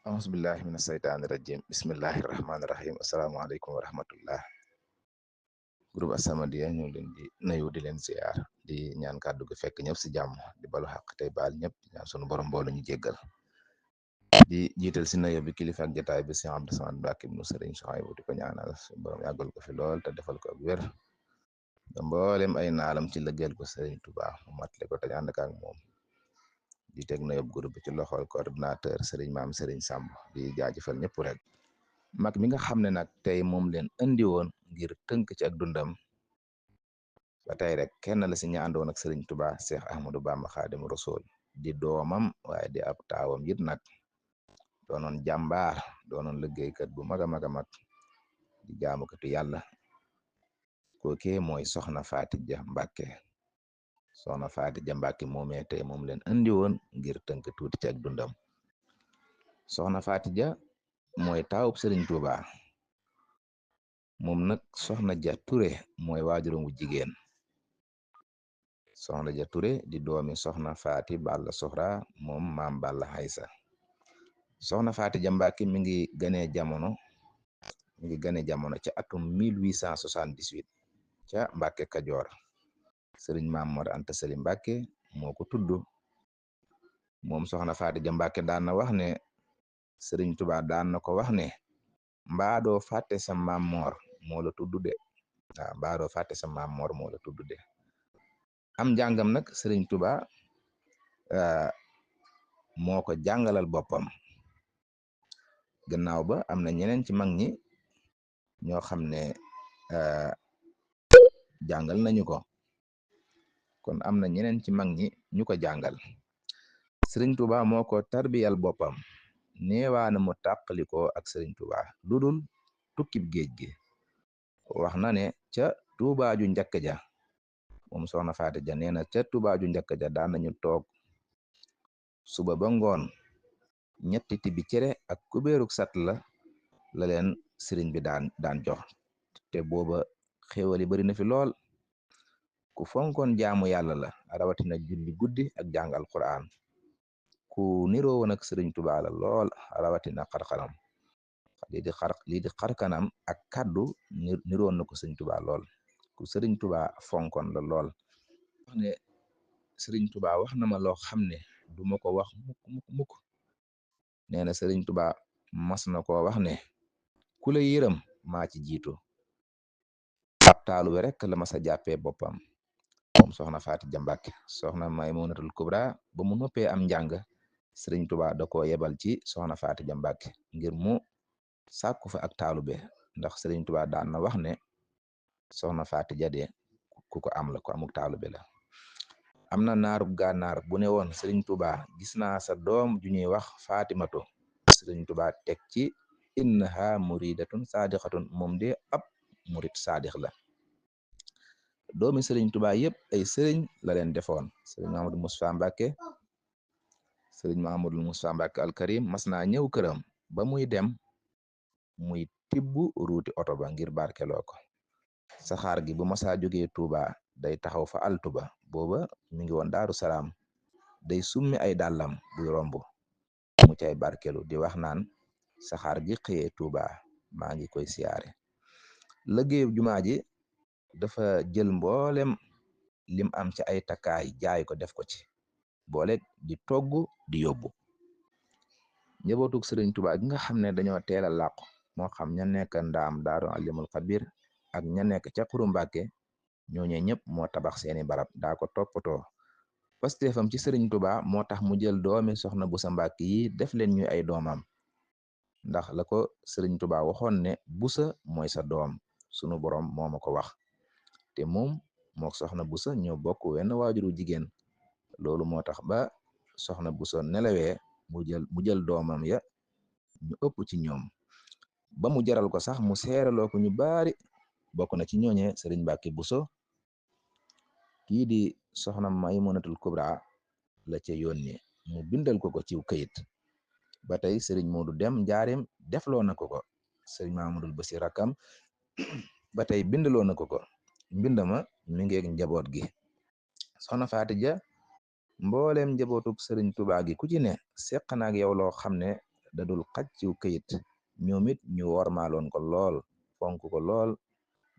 Auzubillahi mina seytaani rajim bismillahi rahmaani rahim asalaamaaleykum wa rahmatullah. Groupe As-Samadiyya ñu ngi leen di nuyu di leen ziar di ñaan kàddu gi fekk ñëpp si jàmm di balu xaq tey baal ñëpp di ñaan sunu borom boolu ñu jéggal di jiital si nuyu bi kilifa ak jotaay bi Cheikh Abdou Samad Mbacké ibnu Sëriñ Souhaïbou di ko ñaanal suñu borom yàggal ko fi lool te defal ko ak wér ba mboolem ay naalam ci lëggeel ko Sëriñ Tuubaa mu matale ko te ànd ak moom. di teg na yóbbu groupe bi ci loxol coordinateur Serigne Maam Serigne Samb di jaajëfal ñëpp rek mag mi nga xam ne nag tey moom leen andi woon ngir tënk ci ak dundam ba tey rek kenn la si ña àndoon ak Serigne Touba Cheikh Ahmadou Bamba Xaadimu Rasuul di doomam waaye di ab taawam yit nag doonoon jàmbaar doonoon liggéeykat bu mag a mag a mag di jaamukatu yàlla kooke mooy Soxna Faatija Mbàkke Soxna Faatija Mbàkke moomee tey moom leen andi woon ngir tënk tuuti ci ak dundam Soxna Faatija mooy taawub Serigne Touba moom nag Soxna Ja Ture mooy waajuram wu jigéen Soxna Ja Ture di doomi Soxna Faati Balla Soxra moom maam Balla Aysa Soxna Faatija Mbàkke mi ngi gane jamono ca atum 1878 ca Mbàkke Kajoor Serigne Maam Mor Anta Sali Mbàkke moo ko tudd moom Soxna Faatija Mbàkke daan na wax ne Serigne Touba daan na ko wax ne mbaa doo fàtte sa maam Mor moo la tudd de waaw mbaa doo fàtte sa maam Mor moo la tudd de am njàngam nag Serigne Touba moo ko jàngalal boppam gannaaw ba am na ñeneen ci mag ñi ñoo xam ne jàngal nañu ko kon am na ñeneen ci mag ñi ñu ko jàngal Serigne Touba moo ko tarbiyal boppam neewaana mu tàqalikoo ak Serigne Touba ludul tukkib géej gi wax na ne ca Touba ju njëkk ja moom Soxna Faatija nee na ca Touba ju njëkk ja daan nañu toog suba ba ngoon ñetti tibi cere ak kubéeruk sat la leen sëriñ bi daan jox te booba xéewali bari na fi lool ku fonkoon jaamu yàlla la rawatina julli guddi ak jàng alquran ku niroo woon ak Serigne Touba la lool rawatina xarxanam lii di xarkanam ak kaddu niroon na ko Serigne Touba lool ku Serigne Touba fonkon la lool wax ne Serigne Touba wax na ma loo xam ne du ma ko wax mukk nee na Serigne Touba mas na koo wax ne ku la yërëm maa ci jiitu ab taalu rek la mas a jàppee boppam moom Soxna Faatija Mbàkke Soxna Maymunatul Kubra ba mu noppee am njàng Serigne Touba da koo yebal ci Soxna Faatija Mbàkke ngir mu sàkku fa ak taalube ndax Serigne Touba daan na wax ne Soxna Faatija de ku ko am la ko amuk taalube la am na naarub gànnaar bu ne woon Serigne Touba gis naa sa doom ju ñuy wax Fatimatu Serigne Touba teg ci innaha muridatun saadixatun moom de ab murit saadix la doomi Serigne Touba yëpp ay sëriñ la leen defoon Serigne Mahamadou Moustapha Mbàkke Serigne Mahamadou Moustapha Mbàkke al Karim mas naa ñëw këram ba muy dem muy tibbu ruuti oto ba ngir barkeloo ko saxaar gi bu masaa jógee Touba day taxaw fa altu ba booba mi ngi woon Daaru Salaam day summi ay dàllam buy romb mu cay barkelu di wax naan saxaar gi xëyee Touba maa ngi koy siyaare liggéeyu jumaa ji dafa jël mboolem lim am ci ay takkaay jaay ko def ko ci boole di togg di yóbbu njabootug Serigne Touba gi nga xam ne dañoo teel a làqu moo xam ña nekk ndaam Daaru Alimul Xabir ak ña nekk ca Xuru Mbàkke ñooñu ñëpp moo tabax seeni barab daa ko toppatoo pasteefam ci Serigne Touba moo tax mu jël doomi Soxna Busa Mbàkke yi def leen ñuy ay doomam ndax la ko Serigne Touba waxoon ne Busa mooy sa doom sunu borom moo ma ko wax te moom mook Soxna Busa ñoo bokk wenn waajuru jigéen loolu moo tax ba Soxna Busa nelawee mu jël doomam ya ñu ëpp ci ñoom ba mu jaral ko sax mu seeraloo ko ñu baari bokk na ci ñooñe Serigne Mbàkke Buso kii di Soxna Maymunatul Kubra la ca yónni mu bindal ko ciw këyit ba tey Serigne Modou Dem Njaareem defloo na ko Serigne Mamadul Basi rakam ba tey bindaloo na ko mbindama mi ngeeg njaboot gi Soxna Faatija mbooleem njabootug Serigne Touba gi ku ci ne seq na ak yow loo xam ne dadul xaj ci këyit ñoom it ñu wormaaloon ko lool fonk ko lool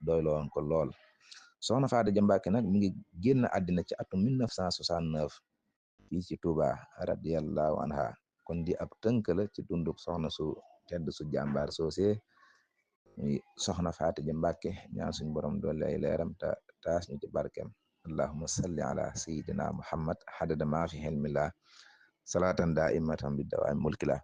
doyloon ko lool soxna Faty Dia Mbacké nag mi ngi génn àddina ci atum 1969 fii ci Touba radiyallahu anha kon di ab tënk la ci dunduk soxna su tedd su jàmbaar soose muy soxna Faty Dia Mbacké ñaan suñ borom doole ay leeram te taas ñu ci barkem allahumma salli ala sayyidina muhammad hadada ma fi hilmillah salatan daimatan bi dawaami mulkila